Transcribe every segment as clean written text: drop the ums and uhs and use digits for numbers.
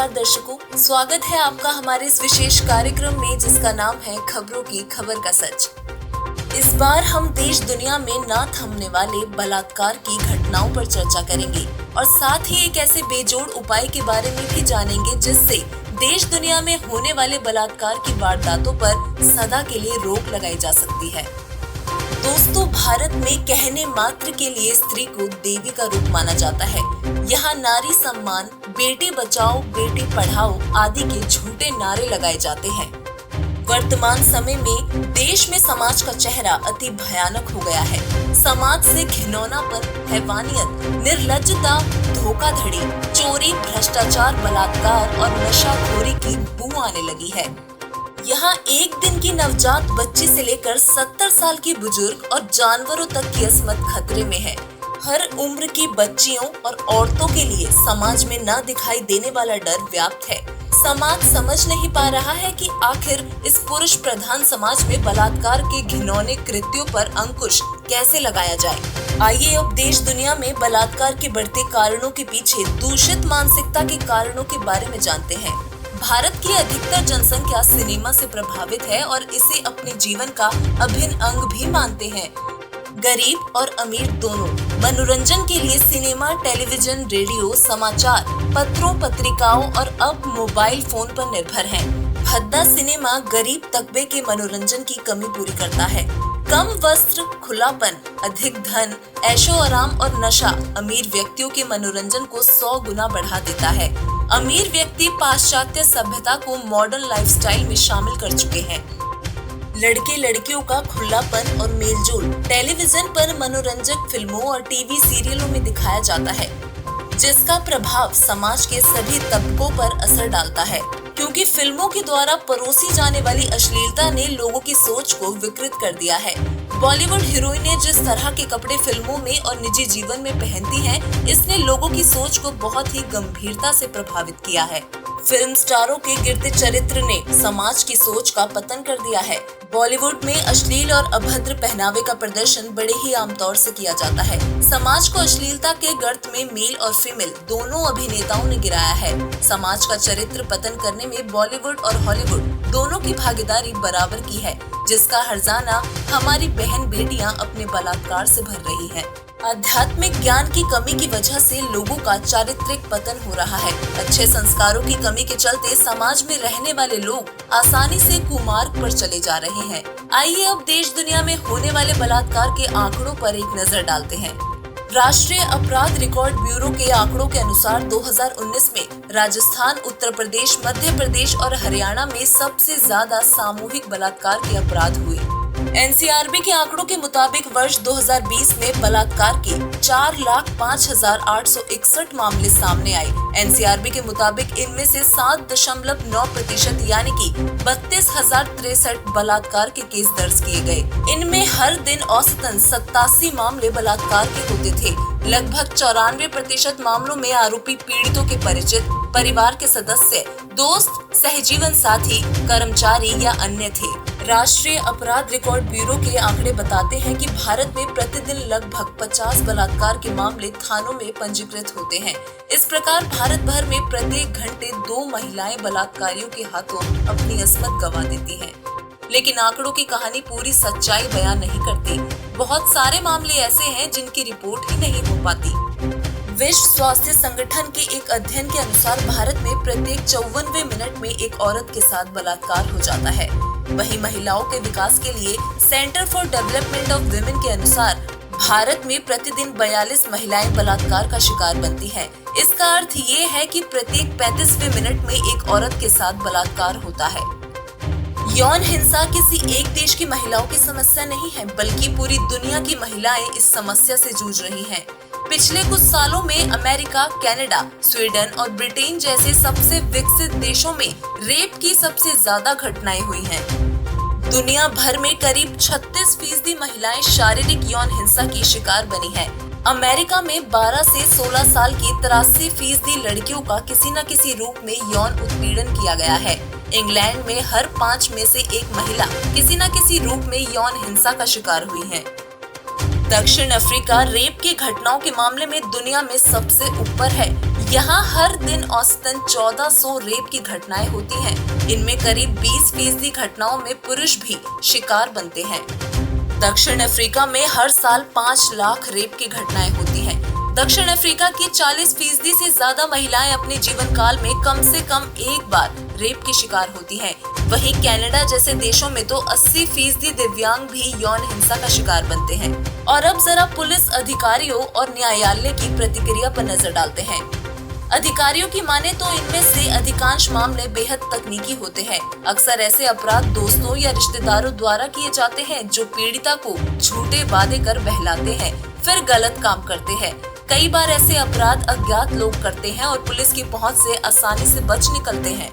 नमस्कार दर्शकों, स्वागत है आपका हमारे इस विशेष कार्यक्रम में जिसका नाम है खबरों की खबर का सच। इस बार हम देश दुनिया में ना थमने वाले बलात्कार की घटनाओं पर चर्चा करेंगे और साथ ही एक ऐसे बेजोड़ उपाय के बारे में भी जानेंगे जिससे देश दुनिया में होने वाले बलात्कार की वारदातों पर सदा के लिए रोक लगाई जा सकती है। दोस्तों, भारत में कहने मात्र के लिए स्त्री को देवी का रूप माना जाता है। यहाँ नारी सम्मान, बेटी बचाओ, बेटी पढ़ाओ आदि के झूठे नारे लगाए जाते हैं। वर्तमान समय में देश में समाज का चेहरा अति भयानक हो गया है। समाज से घिनौनापन, हैवानियत, निर्लज्जता, धोखाधड़ी, चोरी, भ्रष्टाचार, बलात्कार और नशाखोरी की बू आने लगी है। यहाँ एक दिन की नवजात बच्ची से लेकर 70 साल की बुजुर्ग और जानवरों तक की अस्मत खतरे में है। हर उम्र की बच्चियों और औरतों के लिए समाज में न दिखाई देने वाला डर व्याप्त है। समाज समझ नहीं पा रहा है कि आखिर इस पुरुष प्रधान समाज में बलात्कार के घिनौने कृत्यों पर अंकुश कैसे लगाया जाए। आइए अब देश दुनिया में बलात्कार के बढ़ते कारणों के पीछे दूषित मानसिकता के कारणों के बारे में जानते हैं। भारत की अधिकतर जनसंख्या सिनेमा से प्रभावित है और इसे अपने जीवन का अभिन्न अंग भी मानते हैं। गरीब और अमीर दोनों मनोरंजन के लिए सिनेमा, टेलीविजन, रेडियो, समाचार पत्रों, पत्रिकाओं और अब मोबाइल फोन पर निर्भर हैं। भद्दा सिनेमा गरीब तबके के मनोरंजन की कमी पूरी करता है। कम वस्त्र, खुलापन, अधिक धन, ऐशो आराम और नशा अमीर व्यक्तियों के मनोरंजन को 100 गुना बढ़ा देता है। अमीर व्यक्ति पाश्चात्य सभ्यता को मॉडर्न लाइफस्टाइल में शामिल कर चुके हैं। लड़के लड़कियों का खुलापन और मेलजोल टेलीविजन पर मनोरंजक फिल्मों और टीवी सीरियलों में दिखाया जाता है, जिसका प्रभाव समाज के सभी तबकों पर असर डालता है। क्योंकि फिल्मों के द्वारा परोसी जाने वाली अश्लीलता ने लोगों की सोच को विकृत कर दिया है। बॉलीवुड हीरोइनें जिस तरह के कपड़े फिल्मों में और निजी जीवन में पहनती हैं, इसने लोगों की सोच को बहुत ही गंभीरता से प्रभावित किया है। फिल्म स्टारों के गिरते चरित्र ने समाज की सोच का पतन कर दिया है। बॉलीवुड में अश्लील और अभद्र पहनावे का प्रदर्शन बड़े ही आमतौर से किया जाता है। समाज को अश्लीलता के गर्त में मेल और फीमेल दोनों अभिनेताओं ने गिराया है। समाज का चरित्र पतन करने में बॉलीवुड और हॉलीवुड दोनों की भागीदारी बराबर की है, जिसका हर्जाना हमारी बहन बेटियां अपने बलात्कार से भर रही हैं। आध्यात्मिक ज्ञान की कमी की वजह से लोगों का चारित्रिक पतन हो रहा है। अच्छे संस्कारों की कमी के चलते समाज में रहने वाले लोग आसानी से कुमार्ग पर चले जा रहे हैं। आइए अब देश दुनिया में होने वाले बलात्कार के आंकड़ों पर एक नजर डालते हैं। राष्ट्रीय अपराध रिकॉर्ड ब्यूरो के आंकड़ों के अनुसार 2019 में राजस्थान, उत्तर प्रदेश, मध्य प्रदेश और हरियाणा में सबसे ज्यादा सामूहिक बलात्कार के अपराध हुए। एनसीआरबी के आंकड़ों के मुताबिक वर्ष 2020 में बलात्कार के 4,05,861 मामले सामने आए। एनसीआरबी के मुताबिक इनमें से 7.9% यानी कि 32,063 बलात्कार के केस दर्ज किए गए। इनमें हर दिन औसतन 87 मामले बलात्कार के होते थे। लगभग 94% मामलों में आरोपी पीड़ितों के परिचित, परिवार के सदस्य, दोस्त, सहजीवन साथी, कर्मचारी या अन्य थे। राष्ट्रीय अपराध रिकॉर्ड ब्यूरो के आंकड़े बताते हैं कि भारत में प्रतिदिन लगभग 50 बलात्कार के मामले थानों में पंजीकृत होते हैं। इस प्रकार भारत भर में प्रत्येक घंटे 2 महिलाएं बलात्कारियों के हाथों अपनी अस्मत गंवा देती हैं। लेकिन आंकड़ों की कहानी पूरी सच्चाई बयान नहीं करती। बहुत सारे मामले ऐसे हैं जिनकी रिपोर्ट ही नहीं हो पाती। विश्व स्वास्थ्य संगठन के एक अध्ययन के अनुसार भारत में प्रत्येक 54वें मिनट में एक औरत के साथ बलात्कार हो जाता है। वहीं महिलाओं के विकास के लिए centre for development of women के अनुसार भारत में प्रतिदिन 42 महिलाएं बलात्कार का शिकार बनती हैं। इसका अर्थ ये है कि प्रत्येक 35वें मिनट में एक औरत के साथ बलात्कार होता है। यौन हिंसा किसी एक देश की महिलाओं की समस्या नहीं है, बल्कि पूरी दुनिया की महिलाएं इस समस्या से जूझ रही हैं। पिछले कुछ सालों में अमेरिका, कनाडा, स्वीडन और ब्रिटेन जैसे सबसे विकसित देशों में रेप की सबसे ज्यादा घटनाएं हुई हैं। दुनिया भर में करीब 36% महिलाएं शारीरिक यौन हिंसा की शिकार बनी हैं। अमेरिका में 12 से 16 साल की 83% लड़कियों का किसी न किसी रूप में यौन उत्पीड़न किया गया है। इंग्लैंड में हर 5 में से एक महिला किसी न किसी रूप में यौन हिंसा का शिकार हुई है। दक्षिण अफ्रीका रेप की घटनाओं के मामले में दुनिया में सबसे ऊपर है। यहाँ हर दिन औसतन 1400 रेप की घटनाएं होती हैं। इनमें करीब 20% घटनाओं में पुरुष भी शिकार बनते हैं। दक्षिण अफ्रीका में हर साल 5 लाख रेप की घटनाएं होती हैं। दक्षिण अफ्रीका की 40% से ज्यादा महिलाएं अपने जीवन काल में कम से कम एक बार रेप की शिकार होती हैं। वहीं कनाडा जैसे देशों में तो 80% दिव्यांग भी यौन हिंसा का शिकार बनते हैं। और अब जरा पुलिस अधिकारियों और न्यायालय की प्रतिक्रिया पर नजर डालते हैं। अधिकारियों की माने तो इनमें से अधिकांश मामले बेहद तकनीकी होते हैं। अक्सर ऐसे अपराध दोस्तों या रिश्तेदारों द्वारा किए जाते हैं जो पीड़िता को झूठे वादे कर बहलाते हैं, फिर गलत काम करते हैं। कई बार ऐसे अपराध अज्ञात लोग करते हैं और पुलिस की पहुंच से आसानी से बच निकलते हैं।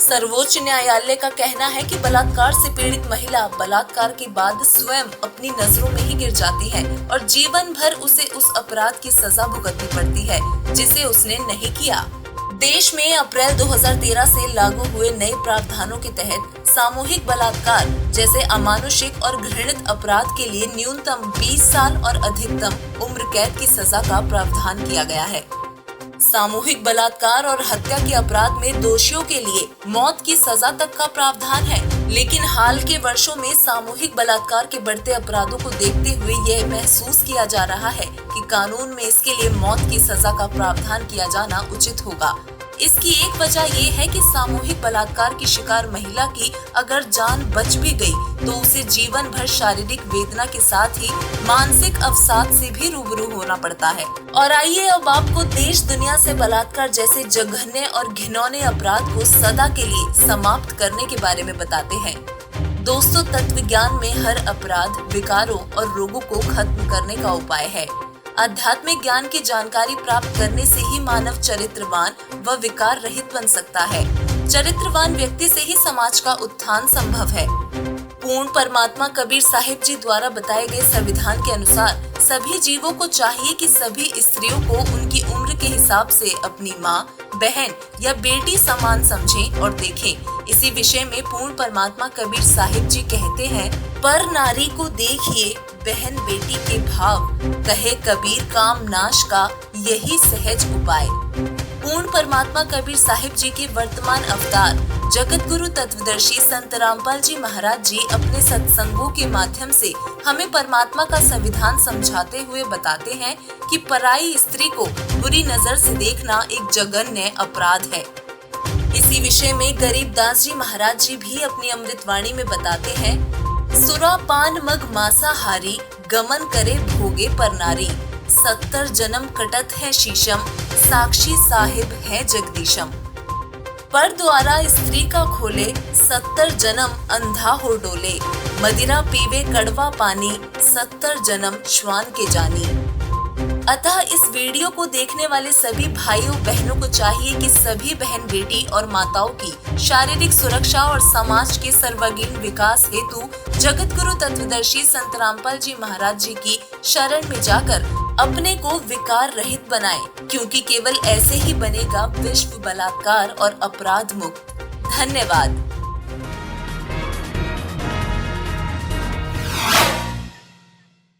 सर्वोच्च न्यायालय का कहना है कि बलात्कार से पीड़ित महिला बलात्कार के बाद स्वयं अपनी नजरों में ही गिर जाती है और जीवन भर उसे उस अपराध की सजा भुगतनी पड़ती है जिसे उसने नहीं किया। देश में अप्रैल 2013 से लागू हुए नए प्रावधानों के तहत सामूहिक बलात्कार जैसे अमानुषिक और घृणित अपराध के लिए न्यूनतम 20 साल और अधिकतम उम्र कैद की सजा का प्रावधान किया गया है। सामूहिक बलात्कार और हत्या के अपराध में दोषियों के लिए मौत की सजा तक का प्रावधान है, लेकिन हाल के वर्षों में सामूहिक बलात्कार के बढ़ते अपराधों को देखते हुए यह महसूस किया जा रहा है कि कानून में इसके लिए मौत की सजा का प्रावधान किया जाना उचित होगा। इसकी एक वजह ये है कि सामूहिक बलात्कार की शिकार महिला की अगर जान बच भी गई तो उसे जीवन भर शारीरिक वेदना के साथ ही मानसिक अवसाद से भी रूबरू होना पड़ता है। और आइए अब आपको देश दुनिया से बलात्कार जैसे जघन्य और घिनौने अपराध को सदा के लिए समाप्त करने के बारे में बताते हैं। दोस्तों, तत्व ज्ञान में हर अपराध, विकारों और रोगों को खत्म करने का उपाय है। आध्यात्मिक ज्ञान की जानकारी प्राप्त करने से ही मानव चरित्रवान व विकार रहित बन सकता है। चरित्रवान व्यक्ति से ही समाज का उत्थान संभव है। पूर्ण परमात्मा कबीर साहिब जी द्वारा बताए गए संविधान के अनुसार सभी जीवों को चाहिए कि सभी स्त्रियों को उनकी उम्र के हिसाब से अपनी माँ, बहन या बेटी समान समझें और देखें। इसी विषय में पूर्ण परमात्मा कबीर साहिब जी कहते हैं, पर नारी को देखिए बहन बेटी के भाव, कहे कबीर काम नाश का यही सहज उपाय। पूर्ण परमात्मा कबीर साहिब जी के वर्तमान अवतार जगत गुरु तत्वदर्शी संत रामपाल जी महाराज जी अपने सत्संगों के माध्यम से हमें परमात्मा का संविधान समझाते हुए बताते हैं कि पराई स्त्री को बुरी नजर से देखना एक जघन्य अपराध है। इसी विषय में गरीबदास जी महाराज जी भी अपनी अमृतवाणी में बताते हैं, सुरा पान मग मांसाहारी गमन करे भोगे पर नारी, 70 जन्म कटत है शीशम साक्षी साहिब है जगदीशम। पर द्वारा स्त्री का खोले 70 जन्म अंधा हो डोले, मदिरा पीवे कड़वा पानी 70 जन्म श्वान के जानी। अतः इस वीडियो को देखने वाले सभी भाइयों बहनों को चाहिए कि सभी बहन बेटी और माताओं की शारीरिक सुरक्षा और समाज के सर्वांगीण विकास हेतु जगत गुरु तत्वदर्शी संत रामपाल जी महाराज जी की शरण में जाकर अपने को विकार रहित बनाएं, क्योंकि केवल ऐसे ही बनेगा विश्व बलात्कार और अपराध मुक्त। धन्यवाद।